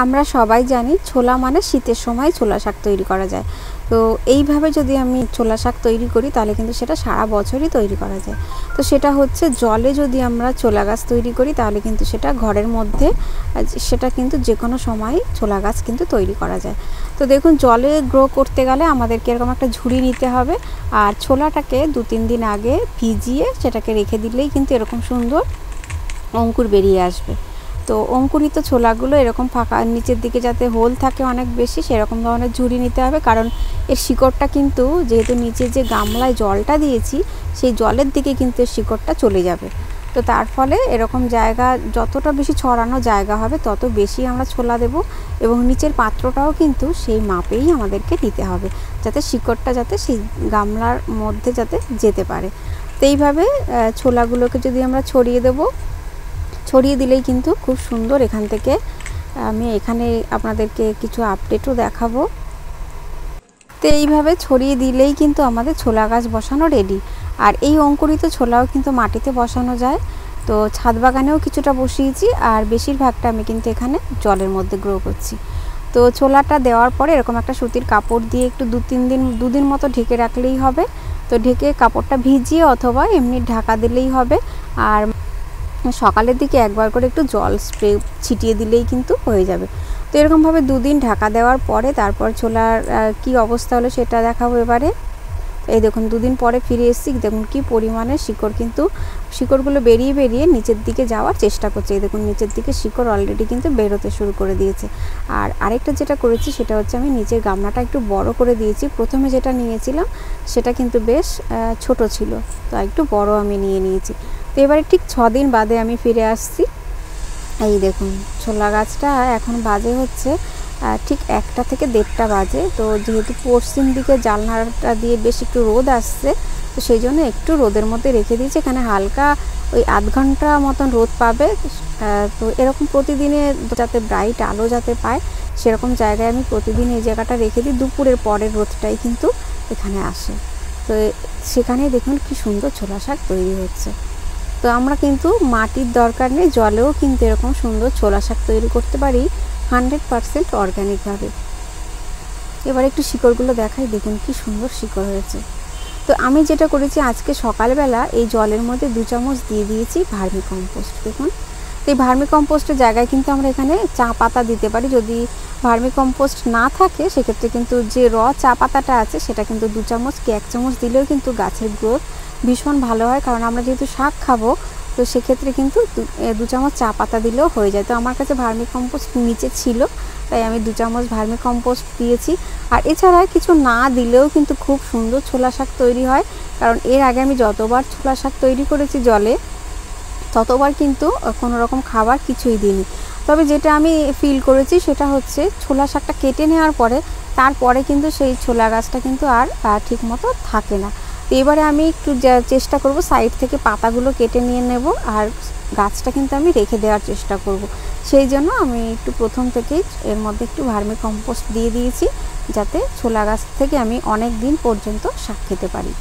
আমরা সবাই জানি ছোলা মানে শীতের সময় ছোলা শাক তৈরি করা যায়। তো এইভাবে যদি আমি ছোলা শাক তৈরি করি তাহলে কিন্তু সেটা সারা বছরই তৈরি করা যায়। তো সেটা হচ্ছে জলে যদি আমরা ছোলা গাছ তৈরি করি তাহলে কিন্তু সেটা ঘরের মধ্যে সেটা কিন্তু যে কোনো সময় ছোলা গাছ কিন্তু তৈরি করা যায়। তো দেখুন জলে গ্রো করতে গেলে আমাদেরকে এরকম একটা ঝুড়ি নিতে হবে, আর ছোলাটাকে 2-3 দিন আগে ভিজিয়ে সেটাকে রেখে দিলেই কিন্তু এরকম সুন্দর অঙ্কুর বেরিয়ে আসবে। তো অঙ্কুরিত ছোলাগুলো এরকম ফাঁকা নিচের দিকে যাতে হোল থাকে অনেক বেশি সেরকম ধরনের ঝুড়ি নিতে হবে, কারণ এর শিকড়টা কিন্তু যেহেতু নিচে যে গামলায় জলটা দিয়েছি সেই জলের দিকে কিন্তু এর শিকড়টা চলে যাবে। তো তার ফলে এরকম জায়গা যতটা বেশি ছড়ানো জায়গা হবে তত বেশি আমরা ছোলা দেব, এবং নিচের পাত্রটাও কিন্তু সেই মাপেই আমাদেরকে দিতে হবে যাতে শিকড়টা যাতে সেই গামলার মধ্যে যাতে যেতে পারে। তো এইভাবে ছোলাগুলোকে যদি আমরা ছড়িয়ে দেবো, ছড়িয়ে দিলেই কিন্তু খুব সুন্দর এখান থেকে আমি এখানে আপনাদেরকে কিছু আপডেটও দেখাবো। তো এইভাবে ছড়িয়ে দিলেই কিন্তু আমাদের ছোলা গাছ বসানো রেডি। আর এই অঙ্কুরিত ছোলাও কিন্তু মাটিতে বসানো যায়। তো ছাদ বাগানেও কিছুটা বসিয়েছি, আর বেশিরভাগটা আমি কিন্তু এখানে জলের মধ্যে গ্রো করছি। তো ছোলাটা দেওয়ার পরে এরকম একটা সুতির কাপড় দিয়ে একটু 2-3 দিন মতো ঢেকে রাখলেই হবে। তো ঢেকে কাপড়টা ভিজিয়ে অথবা এমনি ঢাকা দিলেই হবে। আর সকালের দিকে একবার করে একটু জল স্প্রে ছিটিয়ে দিলেই কিন্তু হয়ে যাবে। তো এরকমভাবে 2 দিন ঢাকা দেওয়ার পরে তারপর ছোলার কি অবস্থা হলো সেটা দেখাবো এবারে। এই দেখুন 2 দিন পরে ফিরে এসেছি, দেখুন কি পরিমাণে শিকড়, কিন্তু শিকড়গুলো বেরিয়ে নিচের দিকে যাওয়ার চেষ্টা করছে। এই দেখুন নিচের দিকে শিকড় অলরেডি কিন্তু বেরোতে শুরু করে দিয়েছে। আর আরেকটা যেটা করেছি সেটা হচ্ছে আমি নিচের গামলাটা একটু বড় করে দিয়েছি। প্রথমে যেটা নিয়েছিলাম সেটা কিন্তু বেশ ছোট ছিল, তো একটু বড় আমি নিয়েছি। তো এবারে ঠিক 6 দিন বাদে আমি ফিরে আসছি। এই দেখুন ছোলা গাছটা এখন বাজে হচ্ছে ঠিক 1টা থেকে 1:30 বাজে। তো যেহেতু পশ্চিম দিকে জানলাটা দিয়ে বেশ একটু রোদ আসছে, তো সেই জন্য একটু রোদের মধ্যে রেখে দিয়েছি। এখানে হালকা ওই আধ ঘন্টা মতন রোদ পাবে। তো এরকম প্রতিদিনে যাতে ব্রাইট আলো যাতে পায় সেরকম জায়গায় আমি প্রতিদিন এই জায়গাটা রেখে দিই। দুপুরের পরের রোদটাই কিন্তু এখানে আসে। তো সেখানেই দেখুন কি সুন্দর ছোলা শাক তৈরি হচ্ছে। তো আমরা কিন্তু মাটির দরকার নেই, জলেও কিন্তু এরকম সুন্দর ছোলা শাক তৈরি করতে পারি 100% অর্গ্যানিকভাবে। এবার একটু শিকড়গুলো দেখাই, দেখুন কি সুন্দর শিকড় হয়েছে। তো আমি যেটা করেছি আজকে সকালবেলা এই জলের মধ্যে 2 চামচ দিয়ে দিয়েছি ভার্মি কম্পোস্ট। দেখুন এই ভার্মি কম্পোস্টের জায়গায় কিন্তু আমরা এখানে চা পাতা দিতে পারি। যদি ভার্মি কম্পোস্ট না থাকে সেক্ষেত্রে কিন্তু যে চা পাতাটা আছে সেটা কিন্তু 2 চামচ কি 1 চামচ দিলেও কিন্তু গাছের গ্রোথ ভীষণ ভালো হয়। কারণ আমরা যেহেতু শাক খাবো তো সেক্ষেত্রে কিন্তু 2 চামচ চা পাতা দিলেও হয়ে যায়। তো আমার কাছে ভার্মি কম্পোস্ট নিচে ছিল, তাই আমি 2 চামচ ভার্মি কম্পোস্ট দিয়েছি। আর এছাড়া কিছু না দিলেও কিন্তু খুব সুন্দর ছোলা শাক তৈরি হয়, কারণ এর আগে আমি যতবার ছোলা শাক তৈরি করেছি জলে ততবার কিন্তু কোনো রকম খাবার কিছুই দিইনি। তবে যেটা আমি ফিল করেছি সেটা হচ্ছে ছোলা শাকটা কেটে নেওয়ার পরে তারপরে কিন্তু সেই ছোলা গাছটা কিন্তু আর ঠিকমতো থাকে না। তো এবারে আমি একটু চেষ্টা করব সাইড থেকে পাতাগুলো কেটে নিয়ে নেব, আর গাছটা কিন্তু আমি রেখে দেওয়ার চেষ্টা করব। সেই জন্য আমি একটু প্রথম থেকেই এর মধ্যে একটু ভার্মি কম্পোস্ট দিয়ে দিয়েছি, যাতে ছোলা গাছ থেকে আমি অনেক দিন পর্যন্ত শাক খেতে পারি।